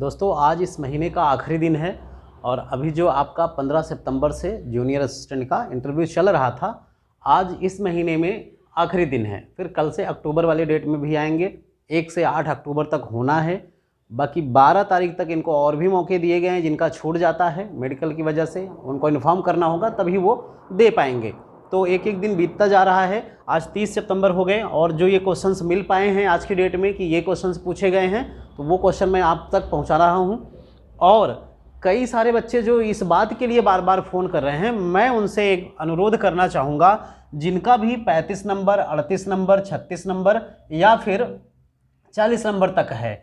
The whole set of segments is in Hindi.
दोस्तों आज इस महीने का आखिरी दिन है और अभी जो आपका 15 सितंबर से जूनियर असिस्टेंट का इंटरव्यू चल रहा था, आज इस महीने में आखिरी दिन है। फिर कल से अक्टूबर वाले डेट में भी आएंगे। 1 से 8 अक्टूबर तक होना है। बाकी 12 तारीख तक इनको और भी मौके दिए गए हैं। जिनका छूट जाता है मेडिकल की वजह से, उनको इन्फॉर्म करना होगा तभी वो दे पाएंगे। तो एक एक दिन बीतता जा रहा है। आज 30 सितंबर हो गए और जो ये क्वेश्चंस मिल पाए हैं आज की डेट में कि ये क्वेश्चंस पूछे गए हैं, तो वो क्वेश्चन मैं आप तक पहुंचा रहा हूं। और कई सारे बच्चे जो इस बात के लिए बार बार फ़ोन कर रहे हैं, मैं उनसे एक अनुरोध करना चाहूँगा, जिनका भी 35 नंबर, 38 नंबर, 36 नंबर या फिर 40 नंबर तक है,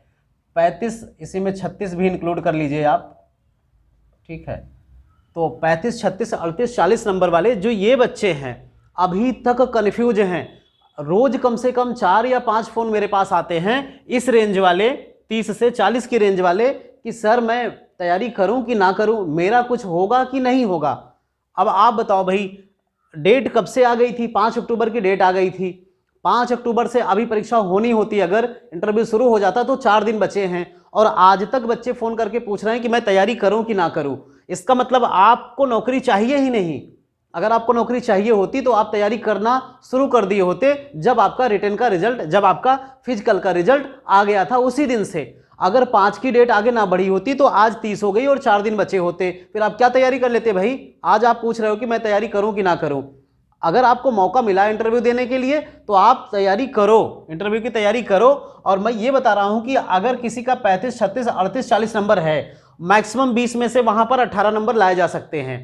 35 इसी में 36 भी इंक्लूड कर लीजिए आप, ठीक है। तो 35, 36, 38, 40 नंबर वाले जो ये बच्चे हैं अभी तक कन्फ्यूज हैं। रोज़ कम से कम 4 या 5 फ़ोन मेरे पास आते हैं इस रेंज वाले, 30 से 40 की रेंज वाले, कि सर मैं तैयारी करूं कि ना करूं, मेरा कुछ होगा कि नहीं होगा। अब आप बताओ भाई, डेट कब से आ गई थी? 5 अक्टूबर की डेट आ गई थी। 5 अक्टूबर से अभी परीक्षा होनी होती, अगर इंटरव्यू शुरू हो जाता तो 4 दिन बचे हैं और आज तक बच्चे फ़ोन करके पूछ रहे हैं कि मैं तैयारी करूं कि ना करूं। इसका मतलब आपको नौकरी चाहिए ही नहीं। अगर आपको नौकरी चाहिए होती तो आप तैयारी करना शुरू कर दिए होते जब आपका रिटन का रिजल्ट, जब आपका फिजिकल का रिजल्ट आ गया था उसी दिन से। अगर 5 की डेट आगे ना बढ़ी होती तो आज 30 हो गई और 4 दिन बचे होते, फिर आप क्या तैयारी कर लेते भाई? आज आप पूछ रहे हो कि मैं तैयारी करूं कि ना करूं। अगर आपको मौका मिला इंटरव्यू देने के लिए तो आप तैयारी करो, इंटरव्यू की तैयारी करो। और मैं ये बता रहा हूं कि अगर किसी का 35, 36, 38, 40 नंबर है, मैक्सिमम 20 में से वहां पर 18 नंबर लाए जा सकते हैं,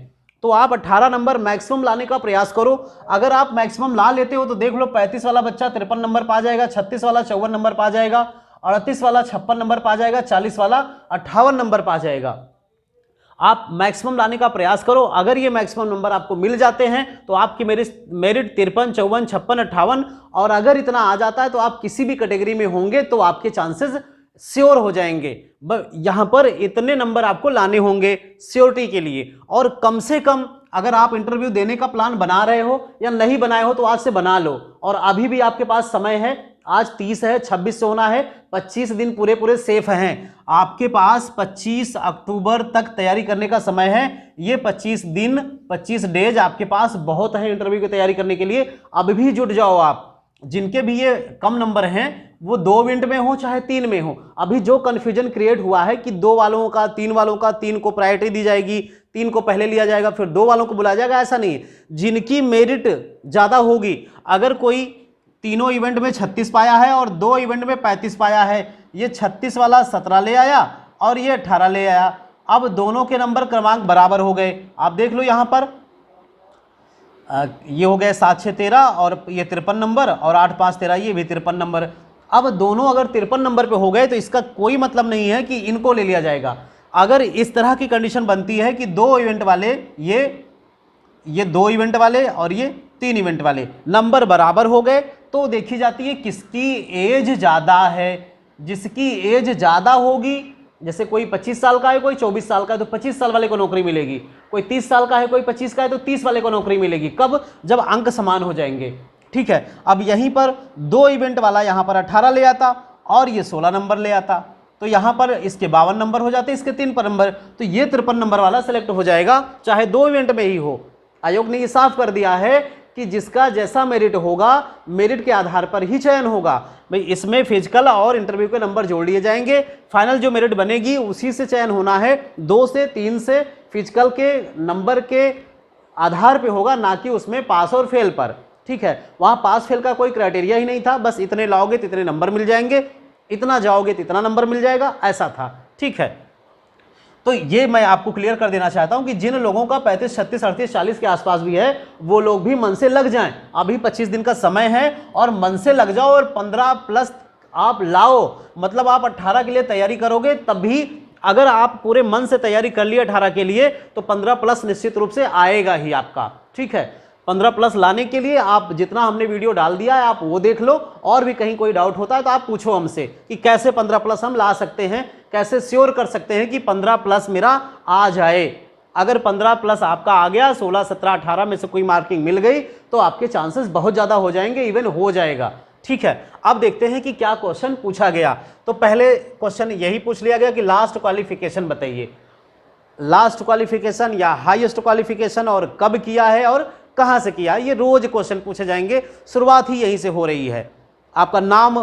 तो आप 18 नंबर मैक्सिमम लाने का प्रयास करो। अगर आप मैक्सिमम ला लेते हो तो देख लो, 35 वाला बच्चा 53 नंबर पा जाएगा, 36 वाला 54 नंबर पा जाएगा, 38 वाला 56 नंबर पा जाएगा, 40 वाला 58 नंबर पा जाएगा। आप मैक्सिमम लाने का प्रयास करो। अगर ये मैक्सिमम नंबर आपको मिल जाते हैं तो आपकी मेरिट 53, 54, 56, 58, और अगर इतना आ जाता है तो आप किसी भी कैटेगरी में होंगे तो आपके चांसेस श्योर हो जाएंगे। यहां पर इतने नंबर आपको लाने होंगे श्योरिटी के लिए। और कम से कम अगर आप इंटरव्यू देने का प्लान बना रहे हो या नहीं बनाए हो तो आज से बना लो। और अभी भी आपके पास समय है, आज 30 है, 26 से होना है, 25 दिन पूरे पूरे सेफ हैं। आपके पास 25 अक्टूबर तक तैयारी करने का समय है। ये 25 दिन, 25 डेज आपके पास बहुत है इंटरव्यू की तैयारी करने के लिए। अब भी जुट जाओ आप। जिनके भी ये कम नंबर हैं वो 2 इवेंट में हो चाहे 3 में हो। अभी जो कंफ्यूजन क्रिएट हुआ है कि 2 वालों का, 3 वालों का, 3 को प्रायोरिटी दी जाएगी, 3 को पहले लिया जाएगा फिर 2 वालों को बुलाया जाएगा, ऐसा नहीं है। जिनकी मेरिट ज्यादा होगी, अगर कोई तीनों इवेंट में 36 पाया है और 2 इवेंट में 35 पाया है, ये 36 वाला 17 ले आया और ये 18 ले आया। अब दोनों के नंबर क्रमांक बराबर हो गए। आप देख लो यहां पर ये हो गए 7, 6, 13 और ये 53 नंबर, और 8, 5, 13 ये भी 53 नंबर। अब दोनों अगर 53 नंबर पे हो गए तो इसका कोई मतलब नहीं है कि इनको ले लिया जाएगा। अगर इस तरह की कंडीशन बनती है कि 2 इवेंट वाले, ये 2 इवेंट वाले और ये 3 इवेंट वाले नंबर बराबर हो गए, तो देखी जाती है किसकी एज ज़्यादा है। जिसकी एज ज़्यादा होगी, जैसे कोई 25 साल का है, कोई 24 साल का है, तो 25 साल वाले को नौकरी मिलेगी। कोई 30 साल का है, कोई 25 का है, तो 30 वाले को नौकरी मिलेगी। कब? जब अंक समान हो जाएंगे, ठीक है। अब यहीं पर 2 इवेंट वाला यहां पर 18 ले आता और ये 16 नंबर ले आता, तो यहां पर इसके 52 नंबर हो जाते, इसके 3 नंबर, तो ये 53 नंबर वाला सेलेक्ट हो जाएगा, चाहे 2 इवेंट में ही हो। आयोग ने ये साफ कर दिया है कि जिसका जैसा मेरिट होगा, मेरिट के आधार पर ही चयन होगा। भाई इसमें फिजिकल और इंटरव्यू के नंबर जोड़ लिए जाएंगे, फाइनल जो मेरिट बनेगी उसी से चयन होना है। 2 से 3 से फिजिकल के नंबर के आधार पे होगा, ना कि उसमें पास और फेल पर, ठीक है। वहां पास फेल का कोई क्राइटेरिया ही नहीं था, बस इतने लाओगे तो इतने नंबर मिल जाएंगे, इतना जाओगे तो इतना नंबर मिल जाएगा, ऐसा था, ठीक है। तो ये मैं आपको क्लियर कर देना चाहता हूं कि जिन लोगों का 35, 36, 38, 40 के आसपास भी है, वो लोग भी मन से लग जाएं। अभी 25 दिन का समय है और मन से लग जाओ और 15 प्लस आप लाओ। मतलब आप 18 के लिए तैयारी करोगे तब भी, अगर आप पूरे मन से तैयारी कर लिए 18 के लिए, तो 15 प्लस निश्चित रूप से आएगा ही आपका, ठीक है। 15 प्लस लाने के लिए आप जितना हमने वीडियो डाल दिया है आप वो देख लो, और भी कहीं कोई डाउट होता है तो आप पूछो हमसे कि कैसे 15 प्लस हम ला सकते हैं, कैसे श्योर कर सकते हैं कि 15 प्लस मेरा आ जाए। अगर 15 प्लस आपका आ गया, 16, 17, 18 में से कोई मार्किंग मिल गई तो आपके चांसेस बहुत ज़्यादा हो जाएंगे, इवन हो जाएगा, ठीक है, अब देखते हैं कि क्या क्वेश्चन पूछा गया। तो पहले क्वेश्चन यही पूछ लिया गया कि लास्ट क्वालिफिकेशन बताइए, लास्ट क्वालिफिकेशन या हाईएस्ट क्वालिफिकेशन, और कब किया है और कहां से किया है। ये रोज क्वेश्चन पूछे जाएंगे, शुरुआत ही यहीं से हो रही है। आपका नाम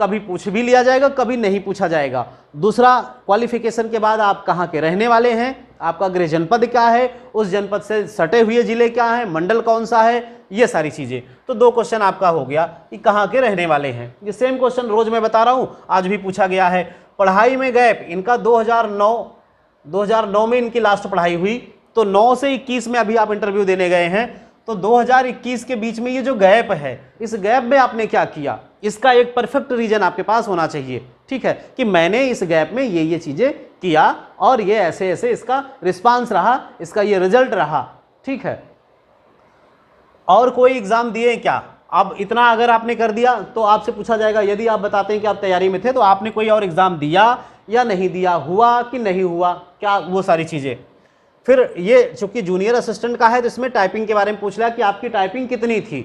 कभी पूछ भी लिया जाएगा, कभी नहीं पूछा जाएगा। दूसरा, क्वालिफिकेशन के बाद आप कहाँ के रहने वाले हैं, आपका गृह जनपद क्या है, उस जनपद से सटे हुए जिले क्या है, मंडल कौन सा है, ये सारी चीजें। तो 2 क्वेश्चन आपका हो गया कि कहाँ के रहने वाले हैं। ये सेम क्वेश्चन रोज मैं बता रहा हूँ, आज भी पूछा गया है। पढ़ाई में गैप, इनका 2009 में इनकी लास्ट पढ़ाई हुई, तो 9 से 21 में अभी आप इंटरव्यू देने गए हैं, तो 2021 के बीच में ये जो गैप है, इस गैप में आपने क्या किया, इसका एक परफेक्ट रीजन आपके पास होना चाहिए। ठीक है, कि मैंने इस गैप में ये चीजें किया और ये ऐसे ऐसे इसका रिस्पांस रहा, इसका ये रिजल्ट रहा। ठीक है, और कोई एग्जाम दिए क्या? अब इतना अगर आपने कर दिया तो आपसे पूछा जाएगा, यदि आप बताते हैं कि आप तैयारी में थे तो आपने कोई और एग्जाम दिया या नहीं दिया, हुआ कि नहीं हुआ, क्या, वो सारी चीजें। फिर ये चूंकि जूनियर असिस्टेंट का है तो इसमें टाइपिंग के बारे में पूछ लिया कि आपकी टाइपिंग कितनी थी,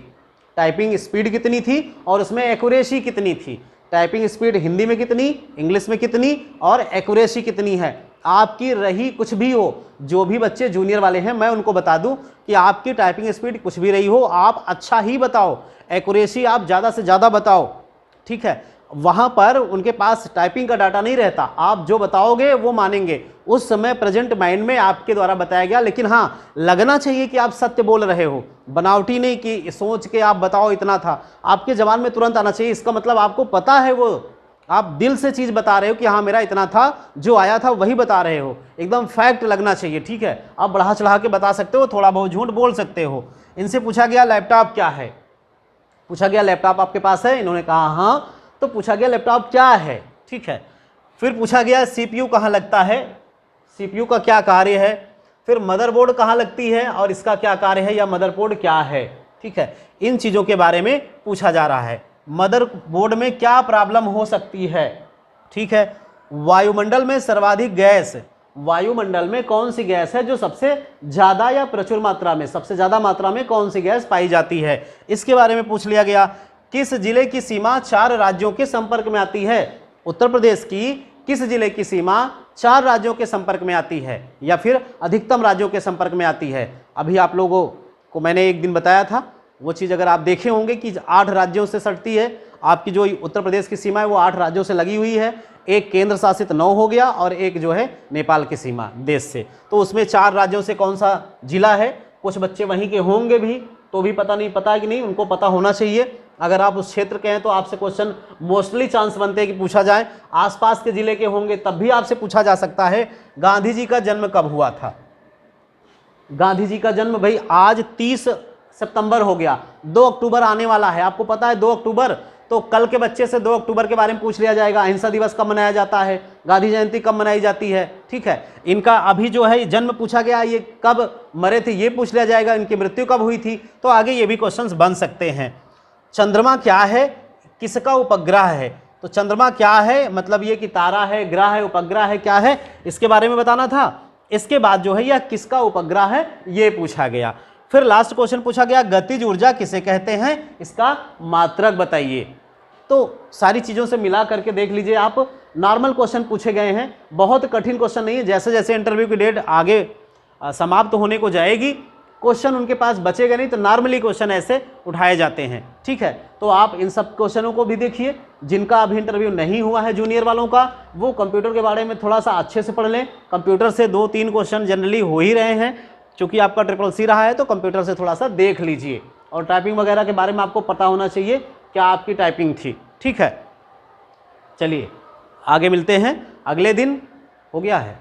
टाइपिंग स्पीड कितनी थी और उसमें एक्यूरेसी कितनी थी। टाइपिंग स्पीड हिंदी में कितनी, इंग्लिश में कितनी और एक्यूरेसी कितनी है। आपकी रही कुछ भी हो, जो भी बच्चे जूनियर वाले हैं मैं उनको बता दूं कि आपकी टाइपिंग स्पीड कुछ भी रही हो, आप अच्छा ही बताओ, एक्यूरेसी आप ज़्यादा से ज़्यादा बताओ। ठीक है, वहाँ पर उनके पास टाइपिंग का डाटा नहीं रहता, आप जो बताओगे वो मानेंगे। उस समय प्रेजेंट माइंड में आपके द्वारा बताया गया, लेकिन हाँ लगना चाहिए कि आप सत्य बोल रहे हो, बनावटी नहीं कि सोच के आप बताओ इतना था। आपके जबान में तुरंत आना चाहिए, इसका मतलब आपको पता है, वो आप दिल से चीज़ बता रहे हो कि हाँ मेरा इतना था, जो आया था वही बता रहे हो, एकदम फैक्ट लगना चाहिए। ठीक है, आप बढ़ा चढ़ा के बता सकते हो, थोड़ा बहुत झूठ बोल सकते हो। इनसे पूछा गया लैपटॉप क्या है, पूछा गया लैपटॉप आपके पास है, इन्होंने कहा हाँ, तो पूछा गया लैपटॉप क्या है। ठीक है, फिर पूछा गया सीपीयू कहाँ लगता है, सीपीयू का क्या कार्य है, फिर मदरबोर्ड कहाँ लगती है और इसका क्या कार्य है, या मदरबोर्ड क्या है। ठीक है, इन चीज़ों के बारे में पूछा जा रहा है। मदरबोर्ड में क्या प्रॉब्लम हो सकती है। ठीक है, वायुमंडल में सर्वाधिक गैस, वायुमंडल में कौन सी गैस है जो सबसे ज़्यादा या प्रचुर मात्रा में, सबसे ज़्यादा मात्रा में कौन सी गैस पाई जाती है, इसके बारे में पूछ लिया गया। किस जिले की सीमा 4 राज्यों के संपर्क में आती है, उत्तर प्रदेश की किस जिले की सीमा 4 राज्यों के संपर्क में आती है या फिर अधिकतम राज्यों के संपर्क में आती है। अभी आप लोगों को मैंने एक दिन बताया था, वो चीज़ अगर आप देखे होंगे कि 8 राज्यों से सटती है, आपकी जो उत्तर प्रदेश की सीमा है वो 8 राज्यों से लगी हुई है, एक केंद्र शासित 9 हो गया और एक जो है नेपाल की सीमा देश से, तो उसमें 4 राज्यों से कौन सा जिला है। कुछ बच्चे वहीं के होंगे भी तो भी पता नहीं, पता है कि नहीं, उनको पता होना चाहिए। अगर आप उस क्षेत्र के हैं तो आपसे क्वेश्चन मोस्टली चांस बनते हैं कि पूछा जाए। आसपास के जिले के होंगे तब भी आपसे पूछा जा सकता है। गांधी जी का जन्म कब हुआ था, गांधी जी का जन्म भाई आज 30 सितंबर हो गया, 2 अक्टूबर आने वाला है, आपको पता है 2 अक्टूबर, तो कल के बच्चे से 2 अक्टूबर के बारे में पूछ लिया जाएगा। अहिंसा दिवस कब मनाया जाता है, गांधी जयंती कब मनाई जाती है। ठीक है, इनका अभी जो है जन्म पूछा गया, ये कब मरे थे ये पूछ लिया जाएगा, इनकी मृत्यु कब हुई थी, तो आगे ये भी क्वेश्चंस बन सकते हैं। चंद्रमा क्या है, किसका उपग्रह है, तो चंद्रमा क्या है मतलब ये कि तारा है, ग्रह है, उपग्रह है, क्या है, इसके बारे में बताना था। इसके बाद जो है यह किसका उपग्रह है ये पूछा गया। फिर लास्ट क्वेश्चन पूछा गया गतिज ऊर्जा किसे कहते हैं, इसका मात्रक बताइए। तो सारी चीज़ों से मिला करके देख लीजिए आप, नॉर्मल क्वेश्चन पूछे गए हैं, बहुत कठिन क्वेश्चन नहीं है। जैसे जैसे इंटरव्यू की डेट आगे समाप्त होने को जाएगी, क्वेश्चन उनके पास बचेगा नहीं, तो नॉर्मली क्वेश्चन ऐसे उठाए जाते हैं। ठीक है, तो आप इन सब क्वेश्चनों को भी देखिए। जिनका अभी इंटरव्यू नहीं हुआ है जूनियर वालों का, वो कंप्यूटर के बारे में थोड़ा सा अच्छे से पढ़ लें। कंप्यूटर से 2-3 क्वेश्चन जनरली हो ही रहे हैं, चूँकि आपका CCC रहा है तो कंप्यूटर से थोड़ा सा देख लीजिए। और टाइपिंग वगैरह के बारे में आपको पता होना चाहिए क्या आपकी टाइपिंग थी। ठीक है, चलिए आगे मिलते हैं अगले दिन। हो गया है।